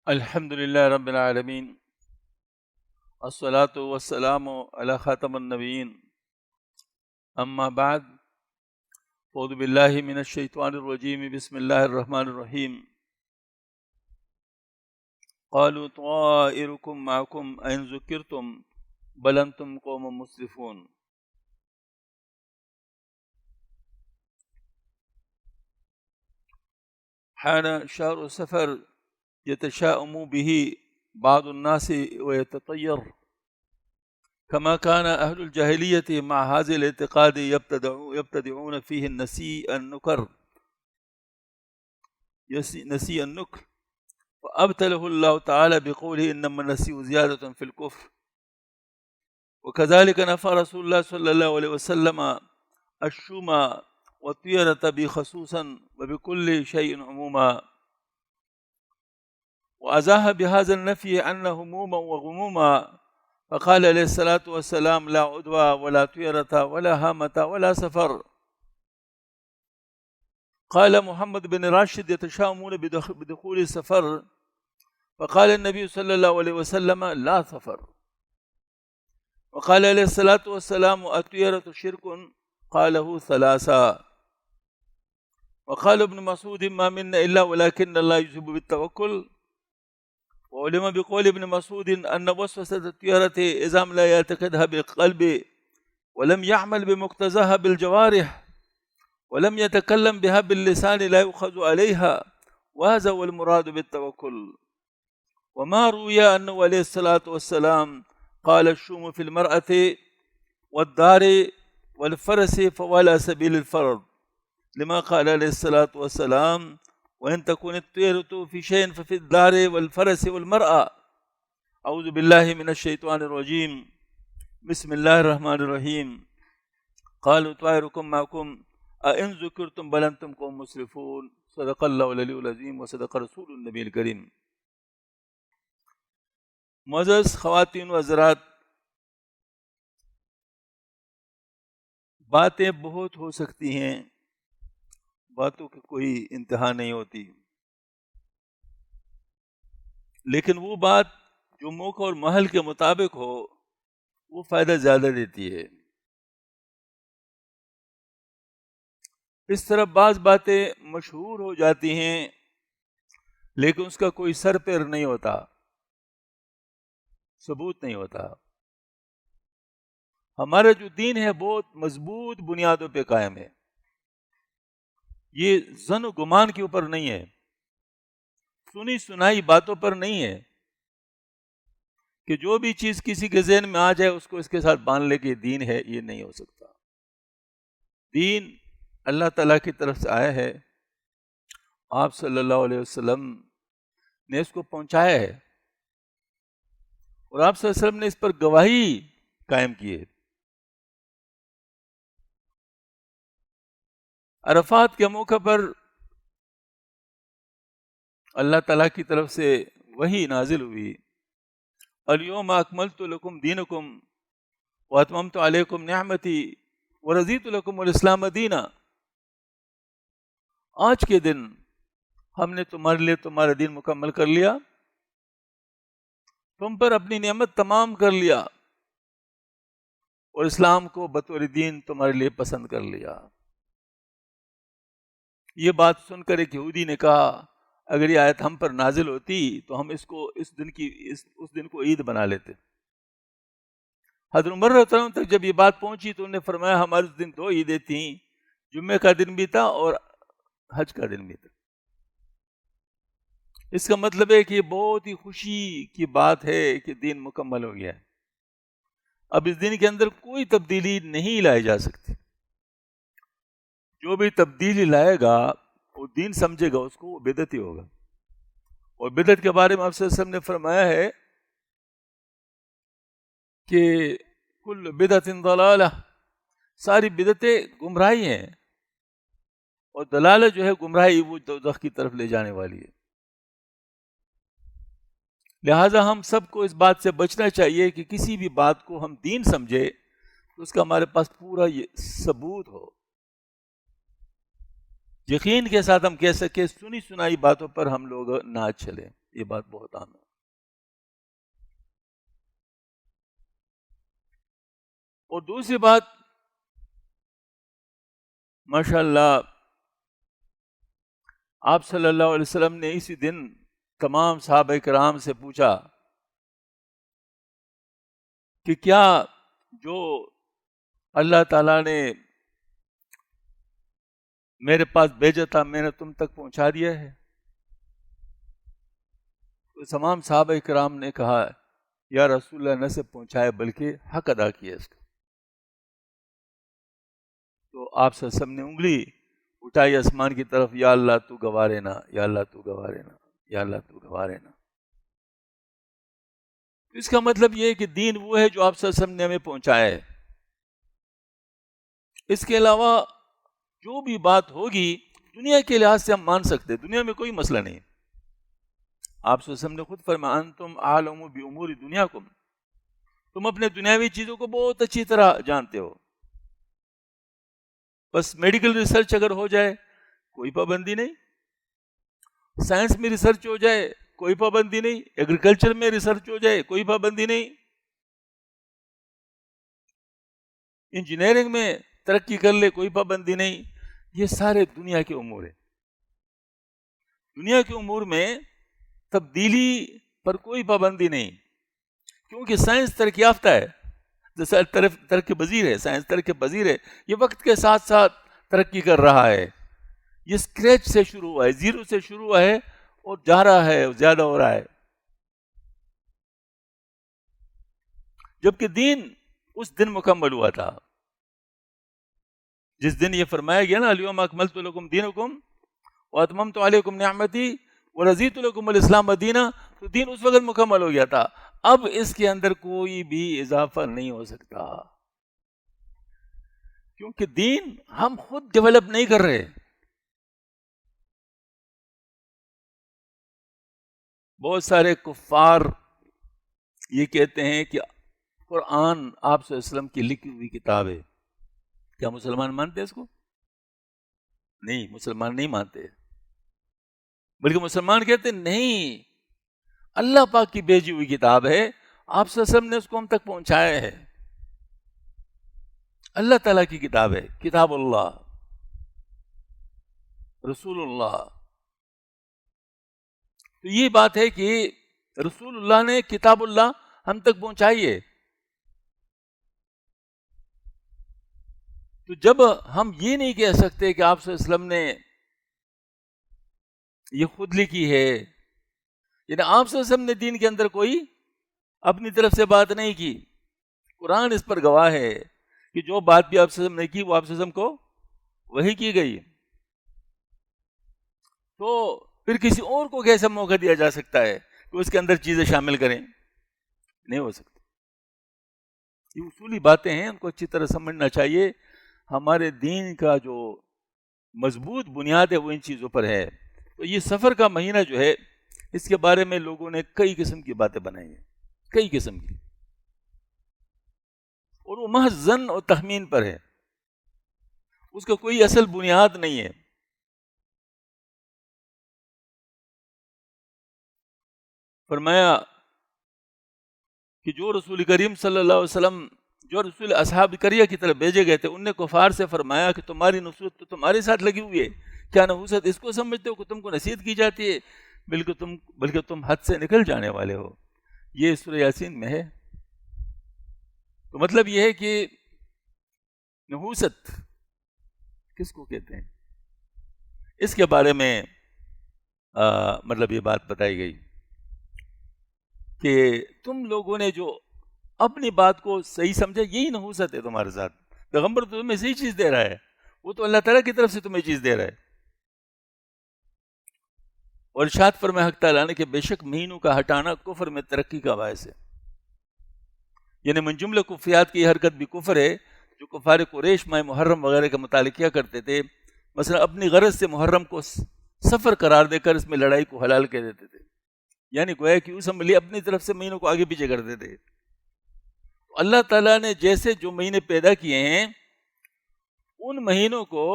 الحمد للہ رب العالمین، الصلاۃ والسلام علی خاتم النبیین، اما بعد، اعوذ باللہ من الشیطان الرجیم، بسم اللہ الرحمن الرحیم۔ قالوا طائرکم معکم ان ذکرتم بل انتم قوم مسرفون۔ حان شهر سفر يتشاءم به بعض الناس ويتطير، كما كان أهل الجاهلية مع هذا الاعتقاد يبتدعون فيه نسي النكر، فأبتله الله تعالى بقوله إنما النسي زيادة في الكفر. وكذلك نفى رسول الله صلى الله عليه وسلم الشوم والطيرة بخصوصا وبكل شيء عموما، وأزاح بهذا النفي عنا هموما وغموما، فقال عليه الصلاة والسلام: لا عدوى ولا طيرة ولا هامة ولا سفر. قال محمد بن راشد: يتشاءمون بدخول السفر، فقال النبي صلى الله عليه وسلم: لا سفر. وقال عليه الصلاة والسلام: الطيرة شرك، قاله ثلاثا. وقال ابن مسعود: ما منا إلا ولكن الله يذهب بالتوكل. وعلم بقول ابن مسعود أن وسوسة الطيرة إذا لا يعتقدها بالقلب ولم يعمل بمقتضاها بالجوارح ولم يتكلم بها باللسان لا يؤخذ عليها، وهذا هو المراد بالتوكل. وما روي أنه عليه الصلاة والسلام قال: الشوم في المرأة والدار والفرس فهو على سبيل الفرض، لما قال عليه الصلاة والسلام: وإن تكون الطيرة في شيء ففي الدار والفرس والمرأة. أعوذ بالله من الشيطان الرجيم، بسم الله الرحمن الرحيم. قالوا طائركم معكم أئن ذكرتم بل أنتم قوم مسرفون. صدق الله العلي العظيم وصدق رسول النبي الكريم۔ معزز خواتین و حضرات، باتیں بہت ہو سکتی ہیں، باتوں کی کوئی انتہا نہیں ہوتی، لیکن وہ بات جو موقع اور محل کے مطابق ہو وہ فائدہ زیادہ دیتی ہے۔ اس طرح بعض باتیں مشہور ہو جاتی ہیں لیکن اس کا کوئی سر پیر نہیں ہوتا، ثبوت نہیں ہوتا۔ ہمارا جو دین ہے بہت مضبوط بنیادوں پہ قائم ہے، یہ ظن و گمان کے اوپر نہیں ہے، سنی سنائی باتوں پر نہیں ہے کہ جو بھی چیز کسی کے ذہن میں آ جائے اس کو اس کے ساتھ باندھ لے کے دین ہے، یہ نہیں ہو سکتا۔ دین اللہ تعالیٰ کی طرف سے آیا ہے، آپ صلی اللہ علیہ وسلم نے اس کو پہنچایا ہے، اور آپ صلی اللہ علیہ وسلم نے اس پر گواہی قائم کی ہے۔ عرفات کے موقع پر اللہ تعالیٰ کی طرف سے وحی نازل ہوئی: الیوم اکملت لکم دینکم واتممت علیکم نعمتی ورضیت لکم الاسلام دینا۔ آج کے دن ہم نے تمہارے لیے تمہارا دین مکمل کر لیا، تم پر اپنی نعمت تمام کر لیا، اور اسلام کو بطور دین تمہارے لیے پسند کر لیا۔ یہ بات سن کر ایک یہودی نے کہا: اگر یہ آیت ہم پر نازل ہوتی تو ہم اس دن کو عید بنا لیتے۔ حضرت عمر رضی اللہ عنہ تک جب یہ بات پہنچی تو انہوں نے فرمایا: ہمارے اس دن 2 عیدیں تھیں، جمعے کا دن بھی تھا اور حج کا دن بھی تھا۔ اس کا مطلب ہے کہ یہ بہت ہی خوشی کی بات ہے کہ دین مکمل ہو گیا ہے، اب اس دن کے اندر کوئی تبدیلی نہیں لائی جا سکتی۔ جو بھی تبدیلی لائے گا وہ دین سمجھے گا، اس کو وہ بدعت ہی ہوگا۔ اور بدعت کے بارے میں آپ صلی اللہ علیہ وسلم نے فرمایا ہے کہ کل بدعت ضلالہ، ساری بدعتیں گمراہی ہیں، اور دلالہ جو ہے گمراہی، وہ دوزخ کی طرف لے جانے والی ہے۔ لہٰذا ہم سب کو اس بات سے بچنا چاہیے کہ کسی بھی بات کو ہم دین سمجھے تو اس کا ہمارے پاس پورا ثبوت ہو، یقین کے ساتھ ہم کہہ سکیں، سنی سنائی باتوں پر ہم لوگ نہ چلیں۔ یہ بات بہت عام ہے. اور دوسری بات، ماشاء اللہ آپ صلی اللہ علیہ وسلم نے اسی دن تمام صحابہ کرام سے پوچھا کہ کیا جو اللہ تعالیٰ نے میرے پاس بھیجا تھا میں نے تم تک پہنچا دیا ہے؟ تو تمام صحابہ کرام نے کہا یا رسول اللہ نہ سے پہنچائے بلکہ حق ادا کیا اس کا. تو آپ صلی اللہ علیہ وسلم نے انگلی اٹھائی آسمان کی طرف، یا اللہ تو گواہ رہنا، یا اللہ تو گواہ رہنا، یا اللہ تو گواہ رہنا. اس کا مطلب یہ ہے کہ دین وہ ہے جو آپ صلی اللہ علیہ وسلم نے ہمیں پہنچایا ہے. اس کے علاوہ جو بھی بات ہوگی دنیا کے لحاظ سے ہم مان سکتے ہیں، دنیا میں کوئی مسئلہ نہیں. آپ صلی اللہ علیہ وسلم نے خود فرمایا انتم اعلم بامور دنیاکم، تم اپنے دنیاوی چیزوں کو بہت اچھی طرح جانتے ہو. بس میڈیکل ریسرچ اگر ہو جائے کوئی پابندی نہیں، سائنس میں ریسرچ ہو جائے کوئی پابندی نہیں، ایگریکلچر میں ریسرچ ہو جائے کوئی پابندی نہیں، انجینئرنگ میں ترقی کر لے کوئی پابندی نہیں. یہ سارے دنیا کے امور ہیں. دنیا کے امور میں تبدیلی پر کوئی پابندی نہیں، کیونکہ سائنس ترقی یافتہ ہے، ترقی پذیر ہے. سائنس ترقی پذیر ہے، یہ وقت کے ساتھ ساتھ ترقی کر رہا ہے. یہ اسکریچ سے شروع ہوا ہے، زیرو سے شروع ہوا ہے اور جا رہا ہے، زیادہ ہو رہا ہے. جبکہ دین اس دن مکمل ہوا تھا جس دن یہ فرمایا گیا نا الیوم اکملت لکم دینکم واتممت علیکم نعمتی ورضیت لکم الاسلام دینا. تو دین اس وقت مکمل ہو گیا تھا. اب اس کے اندر کوئی بھی اضافہ نہیں ہو سکتا، کیونکہ دین ہم خود ڈیولپ نہیں کر رہے. بہت سارے کفار یہ کہتے ہیں کہ قرآن آپ صلی اللہ علیہ وسلم کی لکھی ہوئی کتاب ہے. کیا مسلمان مانتے ہیں اس کو؟ نہیں، مسلمان نہیں مانتے، بلکہ مسلمان کہتے ہیں نہیں، اللہ پاک کی بھیجی ہوئی کتاب ہے، آپ صلی اللہ علیہ وسلم نے اس کو ہم تک پہنچایا ہے. اللہ تعالیٰ کی کتاب ہے، کتاب اللہ، رسول اللہ. تو یہ بات ہے کہ رسول اللہ نے کتاب اللہ ہم تک پہنچائی ہے. تو جب ہم یہ نہیں کہہ سکتے کہ آپ صلی اللہ علیہ وسلم نے یہ خود لکھی ہے، یعنی آپ صلی اللہ علیہ وسلم نے دین کے اندر کوئی اپنی طرف سے بات نہیں کی، قرآن اس پر گواہ ہے کہ جو بات بھی آپ صلی اللہ علیہ وسلم نے کی وہ آپ صلی اللہ علیہ وسلم کو وحی کی گئی. تو پھر کسی اور کو کیسا موقع دیا جا سکتا ہے کہ اس کے اندر چیزیں شامل کریں؟ نہیں ہو سکتا. یہ اصولی باتیں ہیں، ان کو اچھی طرح سمجھنا چاہیے. ہمارے دین کا جو مضبوط بنیاد ہے وہ ان چیزوں پر ہے. تو یہ سفر کا مہینہ جو ہے اس کے بارے میں لوگوں نے کئی قسم کی باتیں بنائی ہیں، کئی قسم کی، اور وہ محض ظن اور تخمین پر ہے، اس کا کوئی اصل بنیاد نہیں ہے. فرمایا کہ جو رسول کریم صلی اللہ علیہ وسلم، جو رسول اصحاب قریہ کی طرف بھیجے گئے تھے، ان نے کفار سے فرمایا کہ تمہاری نصرت تو تمہارے ساتھ لگی ہوئی ہے، کیا نحوست اس کو سمجھتے ہو کہ تم کو نصیحت کی جاتی ہے، بلکہ تم حد سے نکل جانے والے ہو. یہ سورہ یاسین میں ہے. تو مطلب یہ ہے کہ نحوست کس کو کہتے ہیں، اس کے بارے میں مطلب یہ بات بتائی گئی کہ تم لوگوں نے جو اپنی بات کو صحیح سمجھا، یہی نحوست ہے تمہارے ساتھ. پیغمبر تو تمہیں صحیح چیز دے رہا ہے، وہ تو اللہ تعالیٰ کی طرف سے تمہیں چیز دے رہا ہے. اور ارشاد فرمایا حق تعالیٰ نے کہ بے شک مہینوں کا ہٹانا کفر میں ترقی کا باعث ہے. یعنی من جملہ کفریات کی حرکت بھی کفر ہے جو کفار قریش ماہ محرم وغیرہ کا مطالعہ کیا کرتے تھے. مثلا اپنی غرض سے محرم کو سفر قرار دے کر اس میں لڑائی کو حلال کہہ دیتے تھے، یعنی گویا کہ اس عملی اپنی طرف سے مہینوں کو آگے پیچھے کرتے تھے. اللہ تعالیٰ نے جیسے جو مہینے پیدا کیے ہیں ان مہینوں کو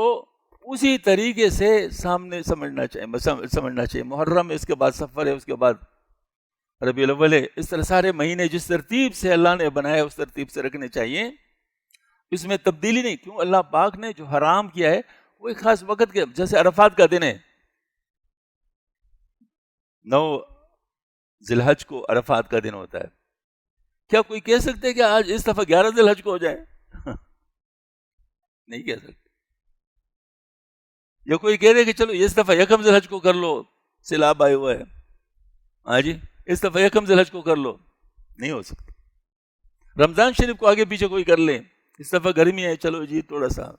اسی طریقے سے سامنے سمجھنا چاہیے. محرم ہے، اس کے بعد سفر ہے، اس کے بعد ربیع الاول ہے. اس طرح سارے مہینے جس ترتیب سے اللہ نے بنایا اس ترتیب سے رکھنے چاہیے, اس میں تبدیلی نہیں. کیوں؟ اللہ پاک نے جو حرام کیا ہے وہ ایک خاص وقت کے, جیسے عرفات کا دن ہے 9 ذی الحج کو عرفات کا دن ہوتا ہے. کیا کوئی کہہ سکتے ہے کہ آج اس دفعہ 11 ذی الحج کو ہو جائے؟ نہیں کہہ سکتے. یا کوئی کہہ رہے کہ چلو اس دفعہ 1 ذی الحج کو کر لو, سیلاب آئے ہوا ہے, ہاں جی اس دفعہ 1 ذی الحج کو کر لو. نہیں ہو سکتا. رمضان شریف کو آگے پیچھے کوئی کر لے, اس دفعہ گرمی ہے چلو جی تھوڑا سا,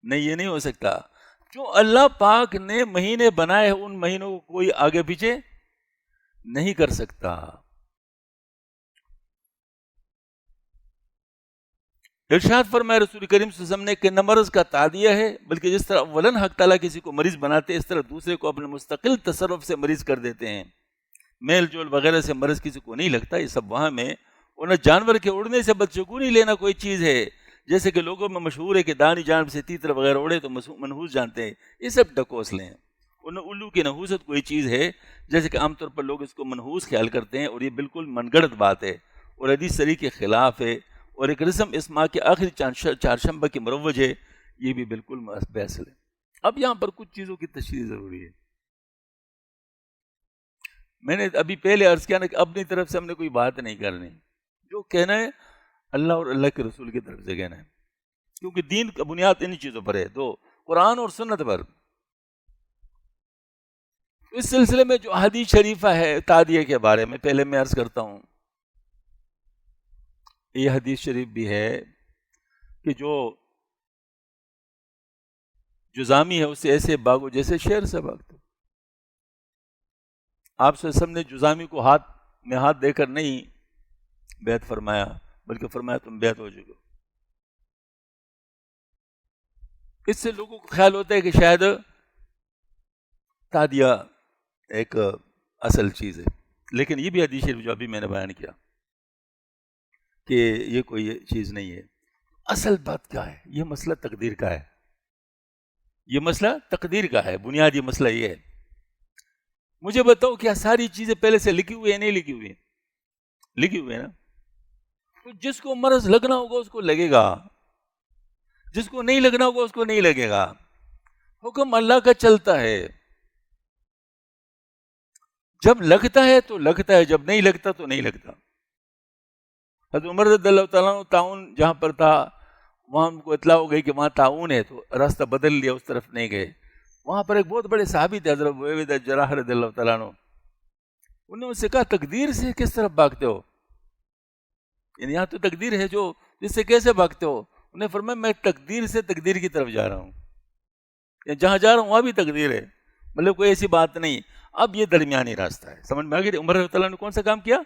نہیں یہ نہیں ہو سکتا. جو اللہ پاک نے مہینے بنائے ان مہینوں کو کوئی آگے پیچھے نہیں کر سکتا. ارشاد فرمایا رسول کریم صلی اللہ علیہ وسلم نے کہ نہ مرض کا تعدیہ ہے, بلکہ جس طرح اولاً حق تعالیٰ کسی کو مریض بناتے ہیں اس طرح دوسرے کو اپنے مستقل تصرف سے مریض کر دیتے ہیں. میل جول وغیرہ سے مرض کسی کو نہیں لگتا, یہ سب وہاں میں. اور نہ جانور کے اڑنے سے بدشگونی لینا کوئی چیز ہے, جیسے کہ لوگوں میں مشہور ہے کہ دانی جانب سے تیتر وغیرہ اڑے تو منحوس جانتے ہیں. یہ سب ڈکوسلے ہیں. اور نہ الو کی نحوست کوئی چیز ہے, جیسے کہ عام طور پر لوگ اس کو منحوس خیال کرتے ہیں, اور یہ بالکل من گڑت بات ہے اور حدیث شریف کے خلاف ہے. اور ایک رسم اس ماہ کے آخری چہارشنبہ کی مروج ہے, یہ بھی بالکل بحث ہے. اب یہاں پر کچھ چیزوں کی تشریح ضروری ہے. میں نے ابھی پہلے عرض کیا نا کہ اپنی طرف سے ہم نے کوئی بات نہیں کرنی, جو کہنا ہے اللہ اور اللہ کے رسول کی طرف سے کہنا ہے, کیونکہ دین کا بنیاد انہی چیزوں پر ہے, دو قرآن اور سنت پر. اس سلسلے میں جو حدیث شریفہ ہے تعدیہ کے بارے میں, پہلے میں عرض کرتا ہوں, یہ حدیث شریف بھی ہے کہ جو جزامی ہے اسے ایسے بھاگو جیسے شیر سے بھاگتے. آپ صلی اللہ علیہ وسلم نے جزامی کو ہاتھ میں ہاتھ دے کر نہیں بیعت فرمایا, بلکہ فرمایا تم بیعت ہو چکے ہو. اس سے لوگوں کو خیال ہوتا ہے کہ شاید تعدیہ ایک اصل چیز ہے, لیکن یہ بھی حدیث شریف جو ابھی میں نے بیان کیا کہ یہ کوئی چیز نہیں ہے. اصل بات کیا ہے؟ یہ مسئلہ تقدیر کا ہے. یہ مسئلہ تقدیر کا ہے, بنیادی مسئلہ یہ ہے. مجھے بتاؤ کیا ساری چیزیں پہلے سے لکھی ہوئی ہیں؟ نہیں لکھی ہوئی ہیں, لکھی ہوئی ہے نا. تو جس کو مرض لگنا ہوگا اس کو لگے گا, جس کو نہیں لگنا ہوگا اس کو نہیں لگے گا. حکم اللہ کا چلتا ہے, جب لگتا ہے تو لگتا ہے, جب نہیں لگتا تو نہیں لگتا. حضرت عمر رضی اللہ تعالیٰ عنہ تعاون جہاں پر تھا وہاں ان کو اطلاع ہو گئی کہ وہاں تعاون ہے, تو راستہ بدل لیا, اس طرف نہیں گئے. وہاں پر ایک بہت بڑے صحابی تھے حضرت ابو عبیدہ جراح رضی اللہ تعالیٰ عنہ, انہوں نے ان سے کہا تقدیر سے کس طرف بھاگتے ہو؟ یعنی یہاں تو تقدیر ہے جو جس سے کیسے بھاگتے ہو؟ انہیں فرمایا میں تقدیر سے تقدیر کی طرف جا رہا ہوں, جہاں جا رہا ہوں وہاں بھی تقدیر ہے, مطلب کوئی ایسی بات نہیں. اب یہ درمیانی راستہ ہے, سمجھ میں آ گئی. عمر رضی اللہ عنہ نے کون سا کام کیا؟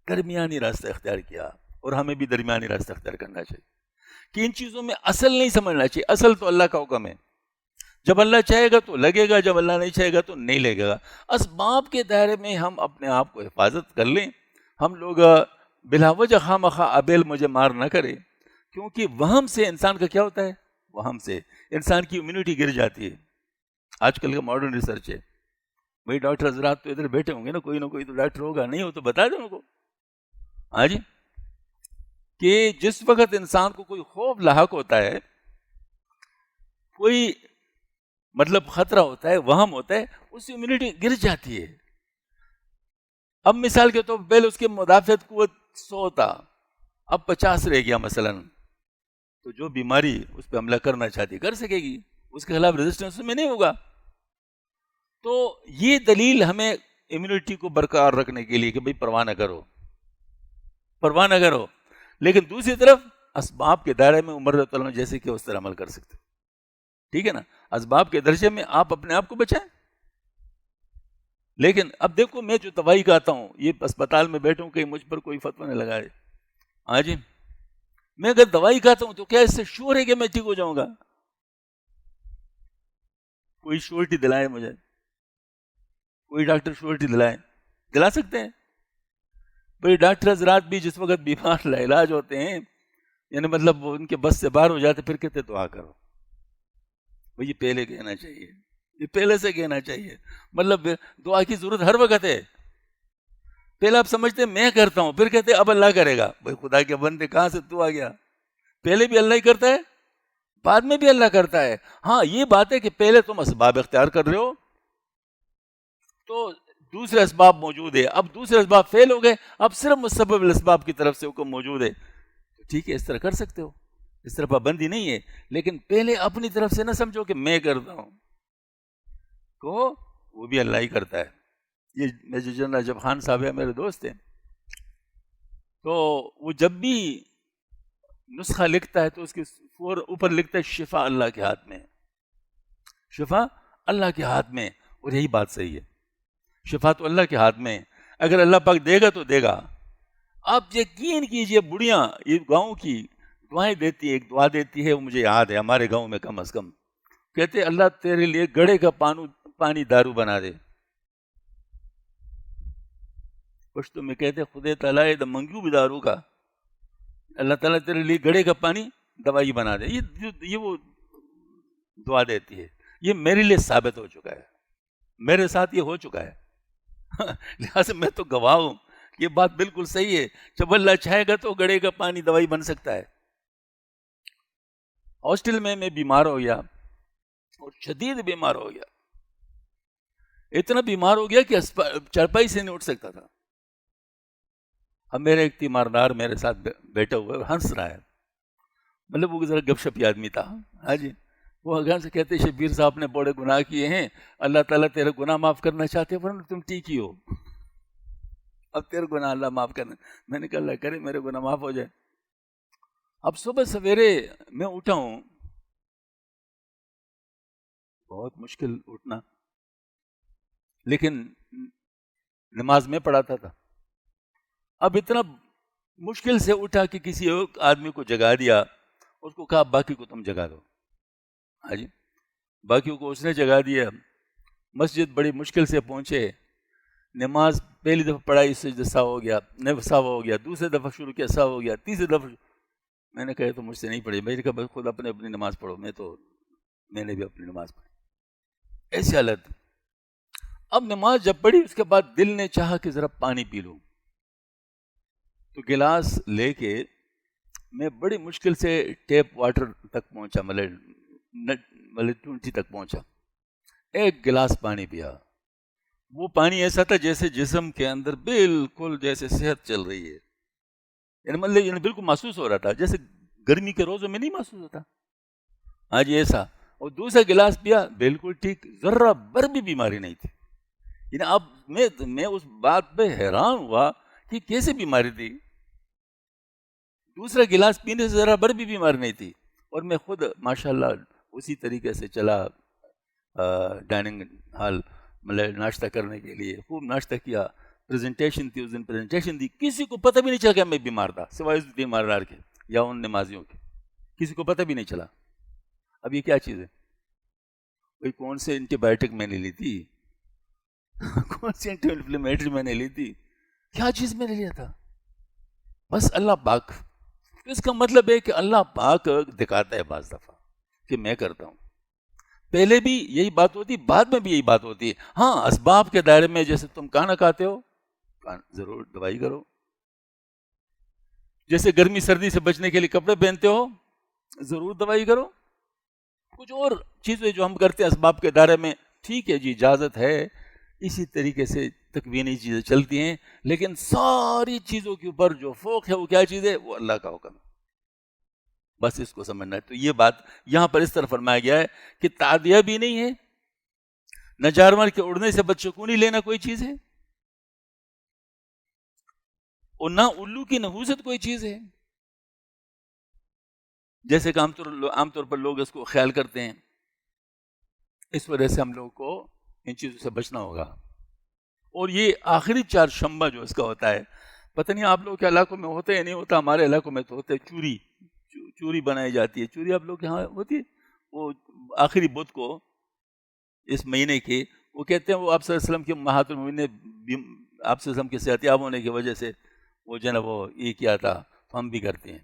درمیانی راستہ اختیار کیا. اور ہمیں بھی درمیانی راستہ اختیار کرنا چاہیے کہ ان چیزوں میں اصل نہیں سمجھنا چاہیے. اصل تو اللہ کا حکم ہے, جب اللہ چاہے گا تو لگے گا, جب اللہ نہیں چاہے گا تو نہیں لگے گا. اسباب کے دائرے میں ہم اپنے آپ کو حفاظت کر لیں. ہم لوگ بلا وجہ خواہ مخواہ ابیل مجھے مار نہ کرے, کیونکہ وہم سے انسان کا کیا ہوتا ہے؟ وہم سے انسان کی امیونٹی گر جاتی ہے. آج کل کا ماڈرن ریسرچ ہے. بھائی ڈاکٹر حضرات تو ادھر بیٹھے ہوں گے نا, کوئی نہ کوئی تو ڈاکٹر ہوگا, نہیں ہو تو بتا دیں ان کو, ہاں جی, کہ جس وقت انسان کو کوئی خوف لاحق ہوتا ہے, کوئی مطلب خطرہ ہوتا ہے, وہم ہوتا ہے, اس کی امیونٹی گر جاتی ہے. اب مثال کے طور پر پہلے اس کی مدافعت قوت 100 تھا, اب 50 رہ گیا مثلا, تو جو بیماری اس پہ حملہ کرنا چاہتی کر سکے گی, اس کے خلاف ریزسٹنس میں نہیں ہوگا. تو یہ دلیل ہمیں امیونٹی کو برقرار رکھنے کے لیے کہ بھئی پرواہ نہ کرو, پرواہ نہ کرو. لیکن دوسری طرف اسباب کے دائرے میں عمر رضی اللہ عنہ جیسے کہ اس طرح عمل کر سکتے, ٹھیک ہے نا, اسباب کے درجے میں آپ اپنے آپ کو بچائیں. لیکن اب دیکھو میں جو دوائی کھاتا ہوں, یہ اسپتال میں بیٹھوں کہیں مجھ پر کوئی فتویٰ نہ لگائے, ہاں جی, میں اگر دوائی کھاتا ہوں تو کیا اس سے شور ہے کہ میں ٹھیک ہو جاؤں گا؟ کوئی شورٹی دلائے مجھے, کوئی ڈاکٹر شورٹی دلائے, دلا سکتے ہیں؟ بھئی ڈاکٹر حضرات بھی جس وقت بیمار لاعلاج ہوتے ہیں, یعنی مطلب وہ ان کے بس سے باہر ہو جاتے, پھر کہتے دعا کرو. بھئی یہ پہلے کہنا چاہیے, یہ پہلے سے کہنا چاہیے, مطلب دعا کی ضرورت ہر وقت ہے. پہلے آپ سمجھتے میں کرتا ہوں، پھر کہتے اب اللہ کرے گا. بھائی خدا کے بندے کہاں سے تو آ گیا؟ پہلے بھی اللہ ہی کرتا ہے، بعد میں بھی اللہ کرتا ہے. ہاں یہ بات ہے کہ پہلے تم اسباب اختیار کر رہے ہو تو دوسرے اسباب موجود ہے، اب دوسرے اسباب فیل ہو گئے، اب صرف مسبب الاسباب کی طرف سے حکم موجود ہے. ٹھیک ہے، اس طرح کر سکتے ہو، اس طرح پابندی نہیں ہے، لیکن پہلے اپنی طرف سے نہ سمجھو کہ میں کرتا ہوں، کہو وہ بھی اللہ ہی کرتا ہے. یہ میجر جنرل اجب خان صاحب ہے، میرے دوست ہیں، تو وہ جب بھی نسخہ لکھتا ہے تو اس کے اوپر لکھتا ہے شفا اللہ کے ہاتھ میں، شفا اللہ کے ہاتھ میں. اور یہی بات صحیح ہے، شفا تو اللہ کے ہاتھ میں، اگر اللہ پاک دے گا تو دے گا. آپ یقین کیجئے بڑھیاں یہ گاؤں کی دعائیں دیتی ہے، ایک دعا دیتی ہے وہ مجھے یاد ہے ہمارے گاؤں میں، کم از کم کہتے اللہ تیرے لیے گڑھے کا پانی دارو بنا دے. پشتو میں کہتے خدا تعالیٰ دا منگیو بھی دارو کا، اللہ تعالیٰ تیرے لیے گڑھے کا پانی دوائی بنا دے. یہ وہ دعا دیتی ہے. یہ میرے لیے ثابت ہو چکا ہے، میرے ساتھ یہ ہو چکا ہے. لہٰذا میں تو گواہ ہوں، یہ بات بالکل صحیح ہے. جب اللہ چاہے گا تو گڑھے کا پانی دوائی بن سکتا ہے. ہاسٹل میں بیمار ہو گیا اور شدید بیمار ہو گیا، اتنا بیمار ہو گیا کہ چارپائی سے نہیں اٹھ سکتا تھا. اب میرے ایک تیماردار میرے ساتھ بیٹھا ہوا ہے، ہنس رہا ہے، مطلب وہ ذرا گپ شپی آدمی تھا. ہاں جی، وہ اگر سے کہتے شبیر صاحب نے بڑے گناہ کیے ہیں، اللہ تعالیٰ تیرے گناہ معاف کرنا چاہتے ہیں، ورنہ تم ٹھیک ہی ہو، اب تیرے گناہ اللہ معاف کرنا. میں نے کہا اللہ کرے میرے گناہ معاف ہو جائے. اب صبح سویرے میں اٹھا ہوں، بہت مشکل اٹھنا، لیکن نماز میں پڑھاتا تھا. اب اتنا مشکل سے اٹھا کہ کسی ایک آدمی کو جگا دیا، اس کو کہا باقی کو تم جگا دو. ہاں جی، باقیوں کو اس نے جگا دیا. مسجد بڑی مشکل سے پہنچے، نماز پہلی دفعہ پڑھائی سجدہ سہو ہو گیا، سہو ہو گیا، دوسرے دفعہ شروع کیا سہو ہو گیا، تیسری دفعہ میں نے کہا تو مجھ سے نہیں پڑھی. میں نے کہا خود اپنی نماز پڑھو. میں نے بھی اپنی نماز پڑھی. ایسی حالت. اب نماز جب پڑھی اس کے بعد دل نے چاہا کہ ذرا پانی پی لوں، تو گلاس لے کے میں بڑی مشکل سے ٹیپ واٹر تک پہنچا، مطلب ٹونٹی تک پہنچا، ایک گلاس پانی پیا. وہ پانی ایسا تھا جیسے جسم کے اندر بالکل جیسے صحت چل رہی ہے، یعنی بالکل محسوس ہو رہا تھا جیسے گرمی کے روزوں میں نہیں محسوس ہوتا. ہاں جی ایسا. اور دوسرا گلاس پیا، بالکل ٹھیک، ذرہ بھر بھی بیماری نہیں تھی. یعنی اب میں اس بات پہ حیران ہوا کہ کیسے بیماری تھی. دوسرا گلاس پینے سے ذرا بھر بھی بیماری نہیں تھی. اور میں خود ماشاءاللہ اسی طریقے سے چلا ڈائننگ ہال، مطلب ناشتہ کرنے کے لیے. خوب ناشتہ کیا، پریزنٹیشن تھی اس دن، پریزنٹیشن دی. کسی کو پتہ بھی نہیں چلا کہ میں بیمار تھا سوائے اس تیماردار کے یا ان نمازیوں کے، کسی کو پتہ بھی نہیں چلا. اب یہ کیا چیز ہے؟ بھائی کون سے اینٹی بایوٹک میں نے لی تھی، کون سی اینٹی انفلیمیٹری میں نے لی تھی، کیا چیز میں نے لیا تھا؟ بس اللہ پاک. اس کا مطلب ہے کہ اللہ پاک دکھاتا ہے بعض دفعہ کہ میں کرتا ہوں. پہلے بھی یہی بات ہوتی، بعد میں بھی یہی بات ہوتی ہے. ہاں اسباب کے دائرے میں، جیسے تم کھانا کھاتے ہو ضرور دوائی کرو، جیسے گرمی سردی سے بچنے کے لیے کپڑے پہنتے ہو ضرور دوائی کرو. کچھ اور چیزیں جو ہم کرتے ہیں اسباب کے دائرے میں، ٹھیک ہے جی اجازت ہے، اسی طریقے سے تکوینی چیزیں چلتی ہیں، لیکن ساری چیزوں کے اوپر جو فوق ہے وہ کیا چیز ہے؟ وہ اللہ کا حکم ہے. بس اس کو سمجھنا ہے. تو یہ بات یہاں پر اس طرح فرمایا گیا ہے کہ تعدیہ بھی نہیں ہے، نہ جانور کے اڑنے سے بدشگونی لینا کوئی چیز ہے، اور نہ الو کی نحوست کوئی چیز ہے، جیسے کہ عام طور پر لوگ اس کو خیال کرتے ہیں. اس وجہ سے ہم لوگوں کو ان چیزوں سے بچنا ہوگا. اور یہ آخری چہارشنبہ جو اس کا ہوتا ہے، پتہ نہیں آپ لوگوں کے علاقوں میں ہوتا ہے یا نہیں ہوتا، ہمارے علاقوں میں تو ہوتا ہے. چوری بنائی جاتی ہے. چوری آپ لوگ کے یہاں ہوتی ہے؟ وہ آخری بدھ کو اس مہینے کی، وہ کہتے ہیں وہ آپ صلی اللہ علیہ وسلم کے امہات المومنین نے آپ صلی اللہ علیہ وسلم کے صحتیاب ہونے کی وجہ سے وہ جو ہے نا وہ یہ کیا تھا، ہم بھی کرتے ہیں.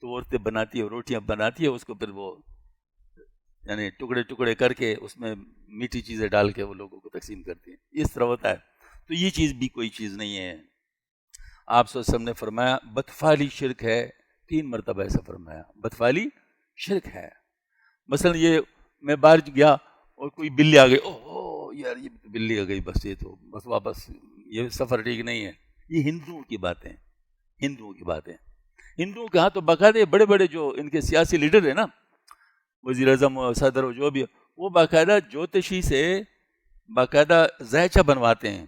تو عورتیں بناتی ہے، روٹیاں بناتی ہے، اس کو پھر وہ یعنی ٹکڑے ٹکڑے کر کے اس میں میٹھی چیزیں ڈال کے وہ لوگوں کو تقسیم کرتی ہیں. اس طرح ہوتا ہے. تو یہ چیز بھی کوئی چیز نہیں ہے. آپ صلی اللہ علیہ وسلم نے فرمایا بدفعلی شرک ہے، 3 مرتبہ ایسا فرمایا، بدفعلی شرک ہے۔ مثلا یہ میں باہر گیا اور کوئی بلی آ گئی، اوہ یار یہ بلی آ گئی، بس یہ تو بس واپس، یہ سفر ٹھیک نہیں ہے۔ یہ ہندوؤں کی باتیں، ہندوؤں کی باتیں۔ ہندوؤں کے ہاں تو باقاعدہ بڑے بڑے جو ان کے سیاسی لیڈر ہیں نا، وزیر اعظم اور صدر اور جو بھی، وہ باقاعدہ جوتشی سے باقاعدہ ذائچہ بنواتے ہیں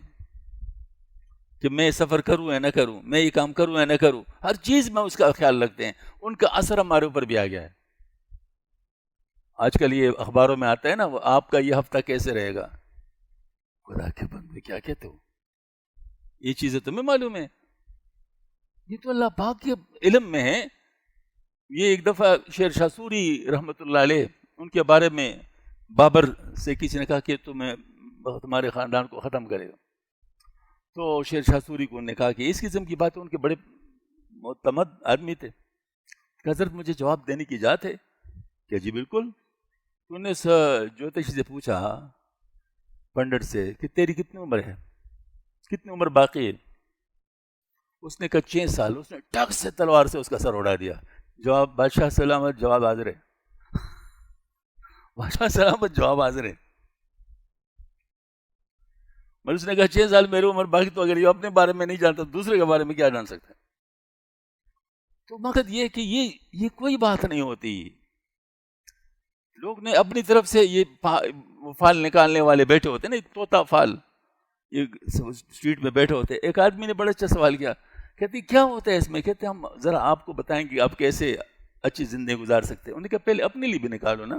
کہ میں سفر کروں یا نہ کروں، میں یہ کام کروں یا نہ کروں، ہر چیز میں اس کا خیال رکھتے ہیں۔ ان کا اثر ہمارے اوپر بھی آ گیا ہے۔ آج کل یہ اخباروں میں آتا ہے نا، وہ آپ کا یہ ہفتہ کیسے رہے گا، خدا کے بندے کیا کہتے ہو، یہ چیزیں تمہیں معلوم ہے، یہ تو اللہ پاک کے علم میں ہے۔ یہ ایک دفعہ شیر شاہ سوری رحمۃ اللہ علیہ، ان کے بارے میں بابر سے کسی نے کہا کہ تمہارے خاندان کو ختم کرے گا، تو شیر شاہ سوری کو نے کہا کہ اس قسم کی باتیں، ان کے بڑے معتمد آدمی تھے، کہ حضرت مجھے جواب دینے کی اجازت ہے؟ کہ جی بالکل۔ تو انہوں نے جوتشی سے پوچھا، پنڈت سے، کہ تیری کتنی عمر ہے، کتنی عمر باقی ہے؟ اس نے کہا 6 سال۔ اس نے ٹک سے تلوار سے اس کا سر اڑا دیا۔ جواب بادشاہ سلامت، جواب حاضر ہے، بادشاہ سلامت، جواب حاضر ہے۔ مگر اس نے کہا 6 سال میری عمر باقی، تو اگر یہ اپنے بارے میں نہیں جانتا دوسرے کے بارے میں کیا جان سکتا ہے؟ تو مقصد یہ کہ یہ کوئی بات نہیں ہوتی۔ لوگ نے اپنی طرف سے یہ فال نکالنے والے بیٹھے ہوتے نا، طوطا فال، یہ اسٹریٹ میں بیٹھے ہوتے۔ ایک آدمی نے بڑا اچھا سوال کیا، کہتے کیا ہوتا ہے اس میں؟ کہتے ہم ذرا آپ کو بتائیں کہ آپ کیسے اچھی زندگی گزار سکتے ہیں۔ انہوں نے کہا پہلے اپنے لیے بھی نکالو نا،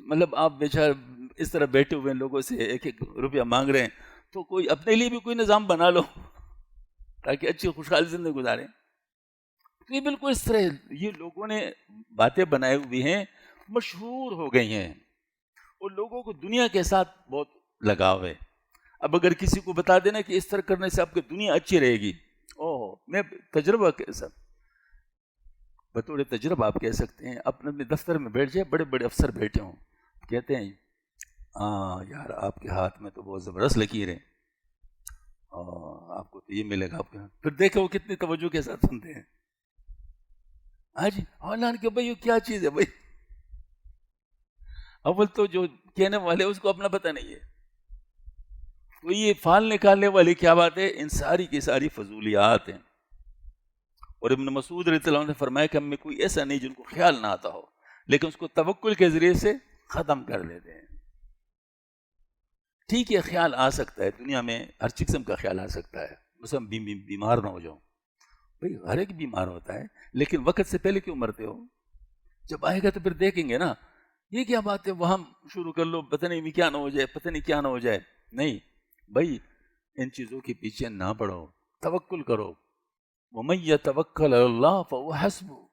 مطلب آپ بیچارے اس طرح بیٹھے ہوئے لوگوں سے 1-1 روپیہ مانگ رہے ہیں، تو کوئی اپنے لیے بھی کوئی نظام بنا لو تاکہ اچھی خوشحال زندگی گزاریں۔ تو یہ بالکل اس طرح یہ لوگوں نے باتیں بنائی ہوئی ہیں، مشہور ہو گئی ہیں، اور لوگوں کو دنیا کے ساتھ بہت لگاؤ ہے۔ اب اگر کسی کو بتا دینا کہ اس طرح کرنے سے آپ کی دنیا اچھی رہے گی، میں تجربہ کیسا بطور تجربہ آپ کہہ سکتے ہیں، اپنے دفتر میں بیٹھ جائے، بڑے بڑے افسر بیٹھے ہوں، کہتے ہیں ہاں یار آپ کے ہاتھ میں تو بہت زبردست لکیر ہے، آپ کو تو یہ ملے گا، آپ کے ہاتھ، پھر دیکھو وہ کتنی توجہ کے ساتھ سنتے ہیں۔ ہاں جی، اعلان کہ بھائی یہ کیا چیز ہے بھائی، اول تو جو کہنے والے اس کو اپنا پتہ نہیں ہے، تو یہ فال نکالنے والی کیا بات ہے؟ ان ساری کی ساری فضولیات ہیں۔ اور ابن مسعود رضی اللہ عنہ نے فرمایا کہ ہم میں کوئی ایسا نہیں جن کو خیال نہ آتا ہو، لیکن اس کو توکل کے ذریعے سے ختم کر لیتے ہیں۔ ٹھیک ہے، خیال آ سکتا ہے، دنیا میں ہر قسم کا خیال آ سکتا ہے، بس ہم بیمار نہ ہو جاؤں، بھائی ہر ایک بیمار ہوتا ہے، لیکن وقت سے پہلے کیوں مرتے ہو؟ جب آئے گا تو پھر دیکھیں گے نا، یہ کیا بات ہے وہاں شروع کر لو، پتہ نہیں کیا نہ ہو جائے، پتہ نہیں کیا نہ ہو جائے۔ نہیں بھائی، ان چیزوں کے پیچھے نہ پڑو، توکل کرو۔ وَمَن يَتَوَكَّلْ عَلَى اللَّهِ فَهُوَ حَسْبُهُ،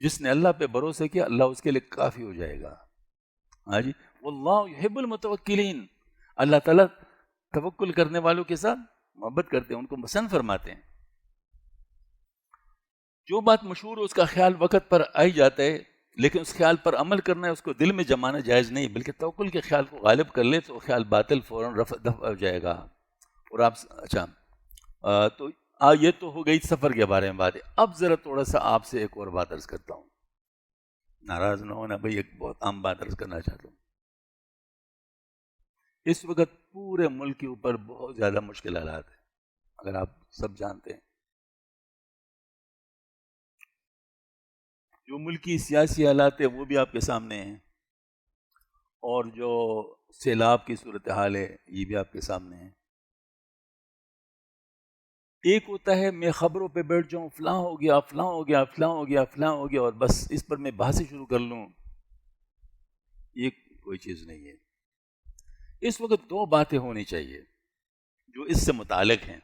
جس نے اللہ پہ بھروسہ کیا اللہ اس کے لیے کافی ہو جائے گا۔ ہاں جی، وَاللَّهُ يُحِبُّ الْمُتَوَكِّلِينَ، اللہ تعالیٰ توکل کرنے والوں کے ساتھ محبت کرتے ہیں، ان کو پسند فرماتے ہیں۔ جو بات مشہور ہے اس کا خیال وقت پر آ ہی جاتا ہے، لیکن اس خیال پر عمل کرنا ہے، اس کو دل میں جمانا جائز نہیں، بلکہ توکل کے خیال کو غالب کر لے تو خیال باطل فوراً دفع ہو جائے گا۔ اور آپ اچھا تو یہ تو ہو گئی سفر کے بارے میں بات ہے۔ اب ذرا تھوڑا سا آپ سے ایک اور بات عرض کرتا ہوں، ناراض نہ ہونا بھائی، ایک بہت عام بات عرض کرنا چاہتا ہوں۔ اس وقت پورے ملک کے اوپر بہت زیادہ مشکل حالات ہیں، اگر آپ سب جانتے ہیں، جو ملکی سیاسی حالات ہیں وہ بھی آپ کے سامنے ہیں، اور جو سیلاب کی صورتحال ہے یہ بھی آپ کے سامنے ہے۔ ایک ہوتا ہے میں خبروں پہ بیٹھ جاؤں، فلاں ہو گیا، فلاں ہو گیا، فلاں ہو گیا، فلاں ہو گیا، اور بس اس پر میں بحث شروع کر لوں، یہ کوئی چیز نہیں ہے۔ اس وقت 2 باتیں ہونی چاہیے جو اس سے متعلق ہیں،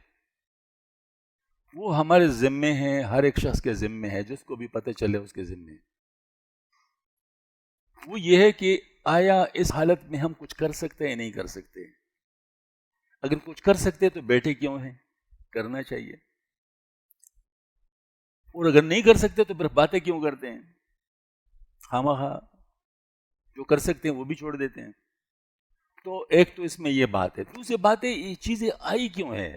وہ ہمارے ذمے ہیں، ہر ایک شخص کے ذمے ہے، جس کو بھی پتہ چلے اس کے ذمے۔ وہ یہ ہے کہ آیا اس حالت میں ہم کچھ کر سکتے ہیں نہیں کر سکتے؟ اگر کچھ کر سکتے تو بیٹھے کیوں ہیں؟ کرنا چاہیے۔ اور اگر نہیں کر سکتے تو پھر باتیں کیوں کرتے ہیں؟ خامخواہ جو کر سکتے ہیں وہ بھی چھوڑ دیتے ہیں۔ تو ایک تو اس میں یہ بات ہے، دوسری بات ہے یہ چیزیں آئی کیوں ہے؟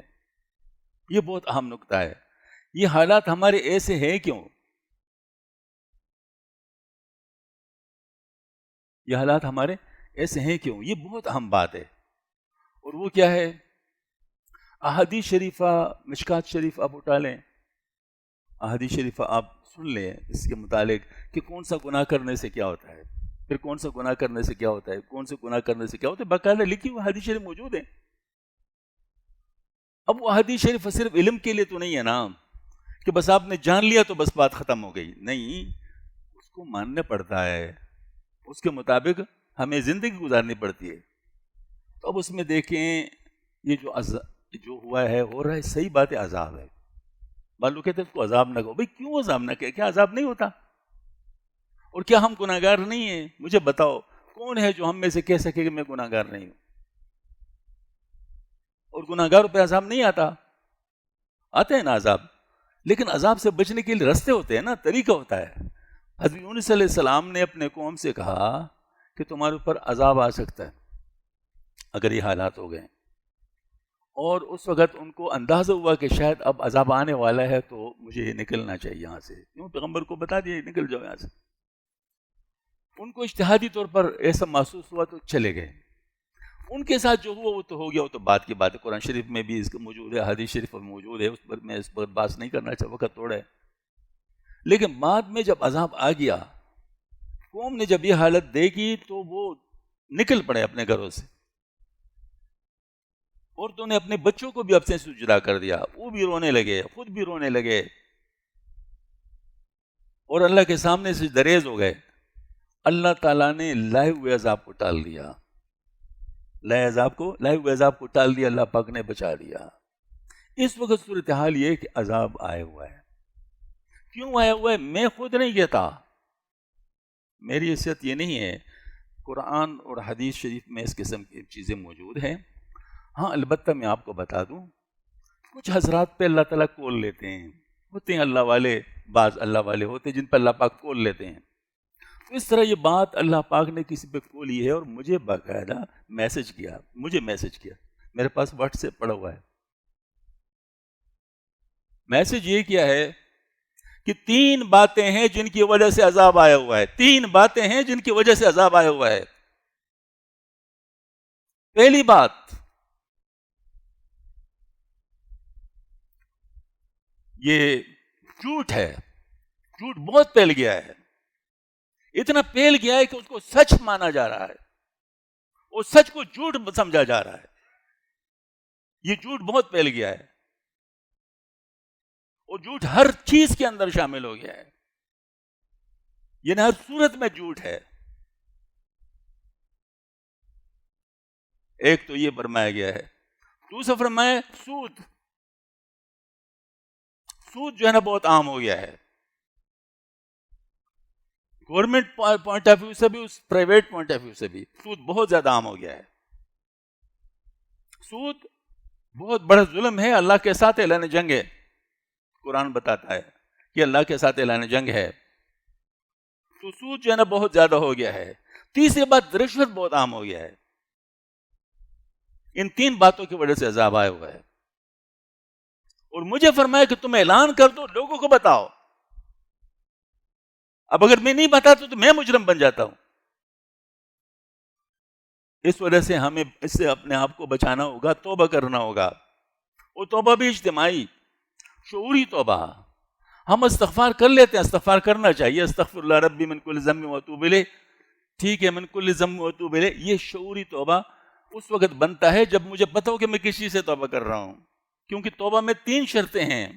یہ بہت اہم نقطہ ہے. یہ حالات ہمارے ایسے ہیں کیوں؟ یہ حالات ہمارے ایسے ہیں کیوں؟ یہ بہت اہم بات ہے. اور وہ کیا ہے؟ احادیث شریفہ، مشکات شریف آپ اٹھا لیں، احادیث شریفہ آپ سن لیں اس کے متعلق کہ کون سا گناہ کرنے سے کیا ہوتا ہے، پھر کون سا گناہ کرنے سے کیا ہوتا ہے، کون سے گناہ کرنے سے کیا ہوتا ہے، باقاعدہ لکھی ہوئی حدیث شریف موجود ہیں. اب وہ حدیث شریف صرف علم کے لیے تو نہیں ہے نا کہ بس آپ نے جان لیا تو بس بات ختم ہو گئی. نہیں، اس کو ماننا پڑتا ہے، اس کے مطابق ہمیں زندگی گزارنی پڑتی ہے. تو اب اس میں دیکھیں یہ جو ہوا ہے، ہو رہا ہے، صحیح بات ہے، عذاب ہے. معلوم کہتے ہیں اس کو عذاب نہ کہو. بھئی کیوں عذاب نہ کہے؟ کیا عذاب نہیں ہوتا؟ اور کیا ہم گناہ گار نہیں ہیں؟ مجھے بتاؤ کون ہے جو ہم میں سے کہہ سکے کہ میں گناہ گار نہیں ہوں؟ اور گناہ گاروں پہ عذاب نہیں آتا؟ آتے ہیں نا عذاب، لیکن عذاب سے بچنے کے لیے رستے ہوتے ہیں نا، طریقہ ہوتا ہے. حضرت یونس علیہ السلام نے اپنے قوم سے کہا کہ تمہارے اوپر عذاب آ سکتا ہے اگر یہ حالات ہو گئے. اور اس وقت ان کو اندازہ ہوا کہ شاید اب عذاب آنے والا ہے تو مجھے نکلنا چاہیے یہاں سے. کیوں؟ پیغمبر کو بتا دیا نکل جاؤ یہاں سے. ان کو اجتہادی طور پر ایسا محسوس ہوا تو چلے گئے. ان کے ساتھ جو ہوا وہ تو ہو گیا، وہ تو بات کی بات ہے. قرآن شریف میں بھی اس کا موجود ہے، حدیث شریف میں موجود ہے، اس پر میں اس پر بات نہیں کرنا چاہتا، وقت تھوڑا ہے. لیکن بعد میں جب عذاب آ گیا، قوم نے جب یہ حالت دیکھی تو وہ نکل پڑے اپنے گھروں سے. عورتوں نے اپنے بچوں کو بھی اپنے سے جدا کر دیا، وہ بھی رونے لگے، خود بھی رونے لگے، اور اللہ کے سامنے سے دریز ہو گئے. اللہ تعالیٰ نے لائے ہوئے عذاب کو ٹال دیا، لائے ہوئے عذاب کو ٹال دیا، اللہ پاک نے بچا دیا. اس وقت صورتحال یہ ہے کہ عذاب آیا ہوا ہے. کیوں آیا ہوا ہے؟ میں خود نہیں کہتا، میری حیثیت یہ نہیں ہے. قرآن اور حدیث شریف میں اس قسم کی چیزیں موجود ہیں. ہاں البتہ میں آپ کو بتا دوں، کچھ حضرات پہ اللہ تعالیٰ کول لیتے ہیں، ہوتے ہیں اللہ والے، بعض اللہ والے ہوتے ہیں جن پہ اللہ پاک کول لیتے ہیں. اس طرح یہ بات اللہ پاک نے کسی پہ کھولی ہے اور مجھے باقاعدہ میسج کیا، میرے پاس واٹس ایپ پڑا ہوا ہے. میسج یہ کیا ہے کہ 3 باتیں ہیں جن کی وجہ سے عذاب آیا ہوا ہے. 3 باتیں ہیں جن کی وجہ سے عذاب آیا ہوا ہے. پہلی بات، یہ جھوٹ ہے. جھوٹ بہت پھیل گیا ہے، اتنا پھیل گیا ہے کہ اس کو سچ مانا جا رہا ہے، اور سچ کو جھوٹ سمجھا جا رہا ہے. یہ جھوٹ بہت پھیل گیا ہے، اور جھوٹ ہر چیز کے اندر شامل ہو گیا ہے، یعنی ہر صورت میں جھوٹ ہے. ایک تو یہ فرمایا گیا ہے. دوسرا فرمایا سود جو ہے نا بہت عام ہو گیا ہے. گورنمنٹ پوائنٹ آف ویو سے بھی، اس پرائیویٹ پوائنٹ آف ویو سے بھی سود بہت زیادہ عام ہو گیا ہے. سود بہت بڑا ظلم ہے، اللہ کے ساتھ اعلان جنگ ہے. قرآن بتاتا ہے کہ اللہ کے ساتھ اعلان جنگ ہے. تو سود جو ہے نا بہت زیادہ ہو گیا ہے. تیسری بات، رشوت بہت عام ہو گیا ہے. ان 3 باتوں کی وجہ سے عذاب آیا ہوا ہے. اور مجھے فرمایا کہ تم اعلان کر دو، لوگوں کو بتاؤ. اب اگر میں نہیں بتاتا تو میں مجرم بن جاتا ہوں. اس وجہ سے ہمیں اس سے اپنے آپ کو بچانا ہوگا، توبہ کرنا ہوگا. اور توبہ بھی اجتماعی، شعوری توبہ. ہم استغفار کر لیتے ہیں، استغفار کرنا چاہیے، استغفر اللہ ربی من کل ذنب واتوب الیہ، ٹھیک ہے، من کل ذنب واتوب الیہ. یہ شعوری توبہ اس وقت بنتا ہے جب مجھے پتہ ہو کہ میں کس چیز سے توبہ کر رہا ہوں. کیونکہ توبہ میں 3 شرطیں ہیں.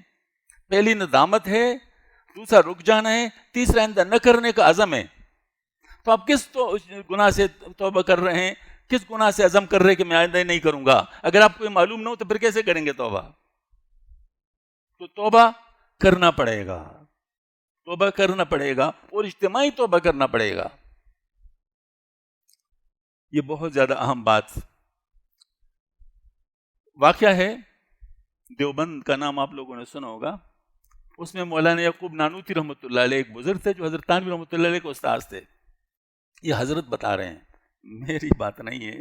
پہلی ندامت ہے، دوسرا رک جانا ہے، تیسرا آئندہ نہ کرنے کا عزم ہے. تو آپ کس گناہ سے توبہ کر رہے ہیں، کس گناہ سے عزم کر رہے ہیں کہ میں آئندہ نہیں کروں گا؟ اگر آپ کو یہ معلوم نہ ہو تو پھر کیسے کریں گے توبہ؟ تو توبہ کرنا پڑے گا، توبہ کرنا پڑے گا، اور اجتماعی توبہ کرنا پڑے گا. یہ بہت زیادہ اہم بات. واقعہ ہے دیوبند کا نام آپ لوگوں نے سنا ہوگا. اس میں مولانا یعقوب نانوتی رحمۃ اللہ علیہ ایک بزرگ تھے جو حضرت تھانوی رحمۃ اللہ علیہ کے استاذ تھے. یہ حضرت بتا رہے ہیں، میری بات نہیں ہے،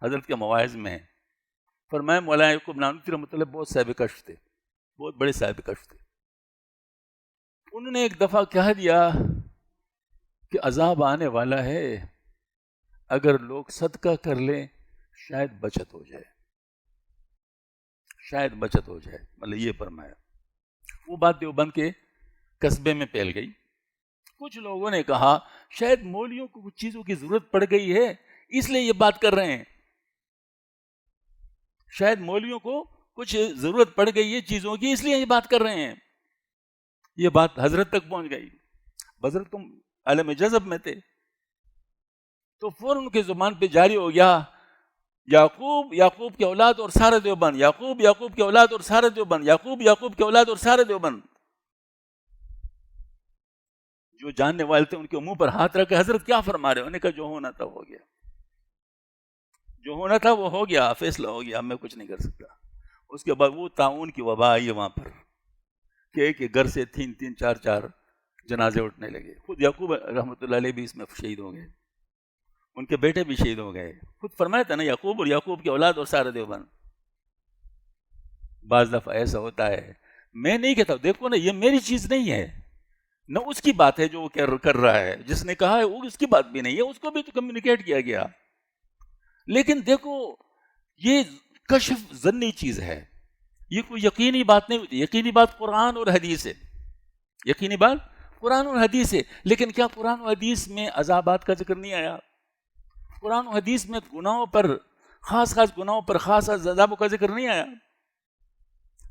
حضرت کے مواعظ میں ہے. فرمایا مولانا یعقوب نانوتی رحمۃ اللہ بہت صاحب کشف تھے. بہت بڑے صاحب کشف تھے. انہوں نے ایک دفعہ کہہ دیا کہ عذاب آنے والا ہے، اگر لوگ صدقہ کر لیں شاید بچت ہو جائے، شاید بچت ہو جائے. مطلب یہ فرمایا. وہ بات دیوبند کے قصبے میں پھیل گئی. کچھ لوگوں نے کہا شاید مولویوں کو کچھ چیزوں کی ضرورت پڑ گئی ہے اس لیے یہ بات کر رہے ہیں، شاید مولویوں کو کچھ ضرورت پڑ گئی ہے چیزوں کی اس لیے یہ بات کر رہے ہیں. یہ بات حضرت تک پہنچ گئی. حضرت تم عالم جذب میں تھے تو فوراً ان کی زبان پہ جاری ہو گیا یعقوب یعقوب کی اولاد اور سارے دیوبند، یعقوب یعقوب کی اولاد اور سارے دیوبند، یعقوب یعقوب کی اولاد اور سارے دیوبند. جو جاننے والے تھے ان کے منہ پر ہاتھ رکھ کے حضرت کیا فرما رہے ہیں؟ انہوں نے کہا جو ہونا تھا ہو گیا، جو ہونا تھا وہ ہو گیا، فیصلہ ہو گیا، میں کچھ نہیں کر سکتا. اس کے بعد وہ طاعون کی وبا آئی وہاں پر کہ ایک گھر سے 3 4 جنازے اٹھنے لگے. خود یعقوب رحمۃ اللہ علیہ بھی اس میں شہید ہو گئے، ان کے بیٹے بھی شہید ہو گئے. خود فرمایا تھا نا یعقوب اور یعقوب کی اولاد اور سارے دیوبند. بعض دفعہ ایسا ہوتا ہے، میں نہیں کہتا دیکھو نا یہ میری چیز نہیں ہے، نہ اس کی بات ہے جو وہ کر رہا ہے، جس نے کہا ہے وہ اس کی بات بھی نہیں ہے، اس کو بھی تو کمیونیکیٹ کیا گیا. لیکن دیکھو یہ کشف ظنی چیز ہے، یہ کوئی یقینی بات نہیں ہوتی. یقینی بات قرآن اور حدیث ہے، یقینی بات قرآن اور حدیث ہے. لیکن کیا قرآن و حدیث میں عذابات کا ذکر نہیں آیا؟ قرآن و حدیث میں گناہوں پر خاص گناہوں پر خاص عذابوں کا ذکر نہیں آیا؟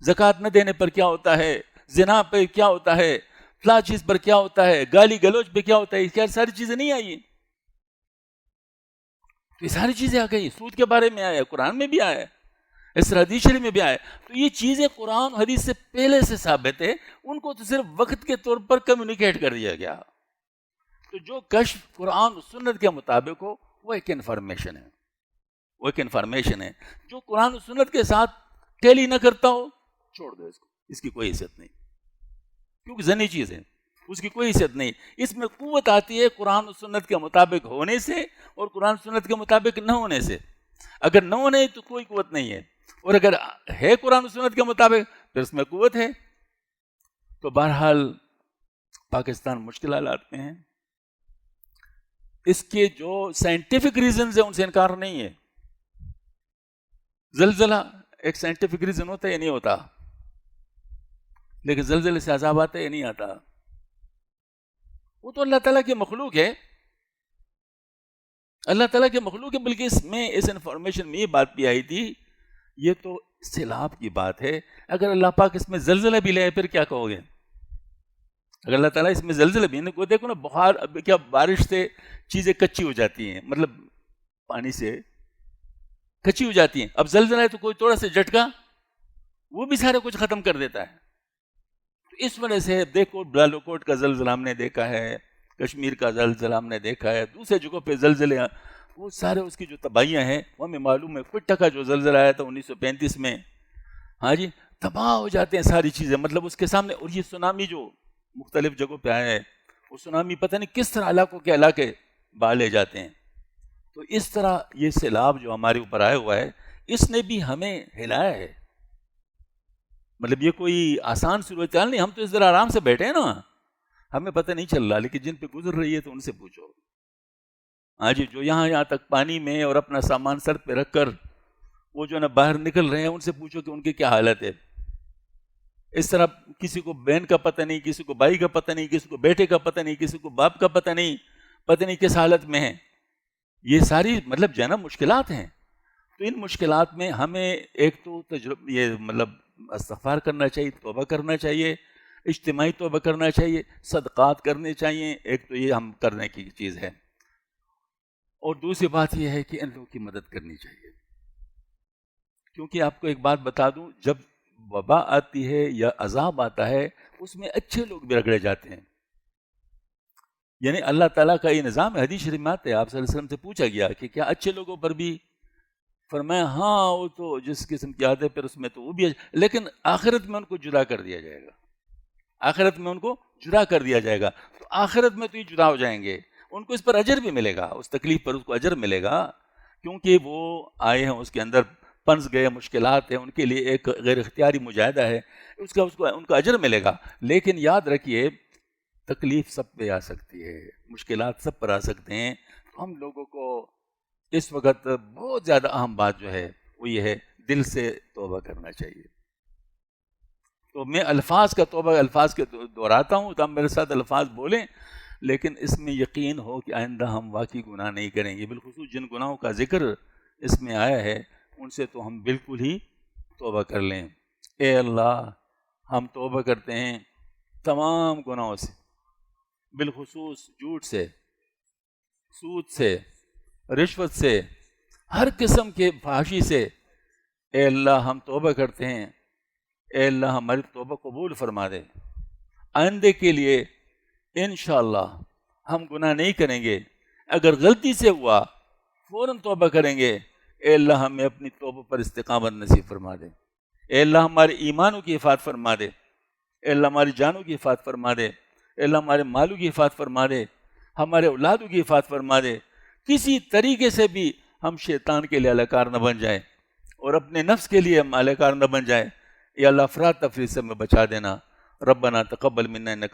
زکوٰۃ نہ دینے پر کیا ہوتا ہے، زنا پہ کیا ہوتا ہے، فلاں چیز پر کیا ہوتا ہے، گالی گلوچ پہ کیا ہوتا ہے، کیا ساری چیزیں نہیں آئی؟ یہ ساری چیزیں آ گئی. سود کے بارے میں آیا، قرآن میں بھی آیا، اس حدیث شریف میں بھی آیا. تو یہ چیزیں قرآن حدیث سے پہلے سے ثابت ہے، ان کو تو صرف وقت کے طور پر کمیونیکیٹ کر دیا گیا. تو جو کشف قرآن و سنت کے مطابق ہو وہ ایک انفارمیشن ہے، وہ ایک انفارمیشن ہے. جو قرآن و سنت کے ساتھ ٹیلی نہ کرتا ہو چھوڑ دو اس کو، اس کی کوئی حیثیت نہیں، کیونکہ ذنی چیز ہے، اس کی کوئی حیثیت نہیں. اس میں قوت آتی ہے قرآن و سنت کے مطابق ہونے سے اور قرآن و سنت کے مطابق نہ ہونے سے. اگر نہ ہونے تو کوئی قوت نہیں ہے، اور اگر ہے قرآن و سنت کے مطابق پھر اس میں قوت ہے. تو بہرحال پاکستان مشکل حالات میں ہیں. اس کے جو سائنٹیفک ریزنز ہیں ان سے انکار نہیں ہے. زلزلہ ایک سائنٹیفک ریزن ہوتا ہے یا نہیں ہوتا؟ لیکن زلزلے سے عذاب آتا ہے یا نہیں آتا؟ وہ تو اللہ تعالیٰ کی مخلوق ہے، اللہ تعالیٰ کی مخلوق ہے. بلکہ اس میں اس انفارمیشن میں یہ بات بھی آئی تھی، یہ تو سیلاب کی بات ہے. اگر اللہ پاک اس میں زلزلہ بھی لے پھر کیا کہو گے؟ اگر اللہ تعالیٰ اس میں زلزلہ بھی نہیں، دیکھو نا بخار، اب کیا بارش سے چیزیں کچی ہو جاتی ہیں، مطلب پانی سے کچی ہو جاتی ہیں. اب زلزلہ ہے تو کوئی تھوڑا سا جھٹکا وہ بھی سارا کچھ ختم کر دیتا ہے. اس وجہ سے دیکھو بالوکوٹ کا زلزلہ ہم نے دیکھا ہے، کشمیر کا زلزلہ ہم نے دیکھا ہے، دوسرے جگہوں پہ زلزلے ہیں، وہ سارے اس کی جو تباہیاں ہیں وہ ہمیں معلوم ہے. کوئٹہ کا جو زلزلہ آیا تھا 1935 میں، ہاں جی، تباہ ہو جاتے ہیں ساری چیزیں، مطلب اس کے سامنے. اور یہ سونامی جو مختلف جگہوں پہ آیا ہے، وہ سونامی پتہ نہیں کس طرح علاقوں کے علاقے بہا لے جاتے ہیں. تو اس طرح یہ سیلاب جو ہمارے اوپر آیا ہوا ہے اس نے بھی ہمیں ہلایا ہے. مطلب یہ کوئی آسان صورتحال نہیں. ہم تو اس طرح آرام سے بیٹھے ہیں نا، ہمیں پتہ نہیں چل رہا، لیکن جن پہ گزر رہی ہے تو ان سے پوچھو. ہاں جی، جو یہاں تک پانی میں اور اپنا سامان سر پہ رکھ کر وہ جو نا باہر نکل رہے ہیں ان سے پوچھو کہ ان کی کیا حالت ہے. اس طرح کسی کو بہن کا پتہ نہیں، کسی کو بھائی کا پتہ نہیں، کسی کو بیٹے کا پتہ نہیں، کسی کو باپ کا پتہ نہیں کس حالت میں ہے. یہ ساری مطلب جو ہے نا مشکلات ہیں. تو ان مشکلات میں ہمیں ایک تو تجربہ یہ مطلب استغفار کرنا چاہیے، توبہ کرنا چاہیے، اجتماعی توبہ کرنا چاہیے، صدقات کرنے چاہیے. ایک تو یہ ہم کرنے کی چیز ہے. اور دوسری بات یہ ہے کہ ان لوگوں کی مدد کرنی چاہیے. کیونکہ آپ کو ایک بات بتا دوں، جب وبا آتی ہے یا عذاب آتا ہے اس میں اچھے لوگ بھی رگڑے جاتے ہیں. یعنی اللہ تعالیٰ کا یہ نظام ہے. حدیث شریف میں آتا ہے، آپ صلی اللہ علیہ وسلم سے پوچھا گیا کہ کیا اچھے لوگوں پر بھی؟ فرمایا ہاں، وہ تو جس قسم کی عادت پر اس میں تو وہ بھی، لیکن آخرت میں ان کو جدا کر دیا جائے گا. آخرت میں ان کو جدا کر دیا جائے گا. تو آخرت میں تو یہ جدا ہو جائیں گے، ان کو اس پر اجر بھی ملے گا، اس تکلیف پر اس کو اجر ملے گا، کیونکہ وہ آئے ہیں اس کے اندر پنس گئے، مشکلات ہیں، ان کے لیے ایک غیر اختیاری مجاہدہ ہے، ان کا اجر ملے گا. لیکن یاد رکھیے تکلیف سب پہ آ سکتی ہے، مشکلات سب پر آ سکتے ہیں. تو ہم لوگوں کو اس وقت بہت زیادہ اہم بات جو ہے وہ یہ ہے دل سے توبہ کرنا چاہیے. تو میں الفاظ کا توبہ الفاظ کے دہراتا ہوں تو ہم میرے ساتھ الفاظ بولیں، لیکن اس میں یقین ہو کہ آئندہ ہم واقعی گناہ نہیں کریں گے. بالخصوص جن گناہوں کا ذکر اس میں آیا ہے ان سے تو ہم بالکل ہی توبہ کر لیں. اے اللہ ہم توبہ کرتے ہیں تمام گناہوں سے، بالخصوص جھوٹ سے، سود سے، رشوت سے، ہر قسم کے فحاشی سے. اے اللہ ہم توبہ کرتے ہیں، اے اللہ ہماری توبہ قبول فرما دے. آئندے کے لیے انشاءاللہ ہم گناہ نہیں کریں گے. اگر غلطی سے ہوا فوراً توبہ کریں گے. اے اللہ ہمیں اپنی توبہ پر استقامت نصیب فرما دے. اے اللہ ہمارے ایمانوں کی حفاظت فرما دے. اے اللہ ہماری جانوں کی حفاظت فرما دے. اے اللہ ہمارے مالوں کی حفاظت فرما دے، ہمارے اولادوں کی حفاظت فرما دے. کسی طریقے سے بھی ہم شیطان کے لیے اہلکار نہ بن جائیں اور اپنے نفس کے لیے ہم اہلکار نہ بن جائیں. یا اللہ افراط تفریط سے ہمیں بچا دینا. ربنا تقبل منا انک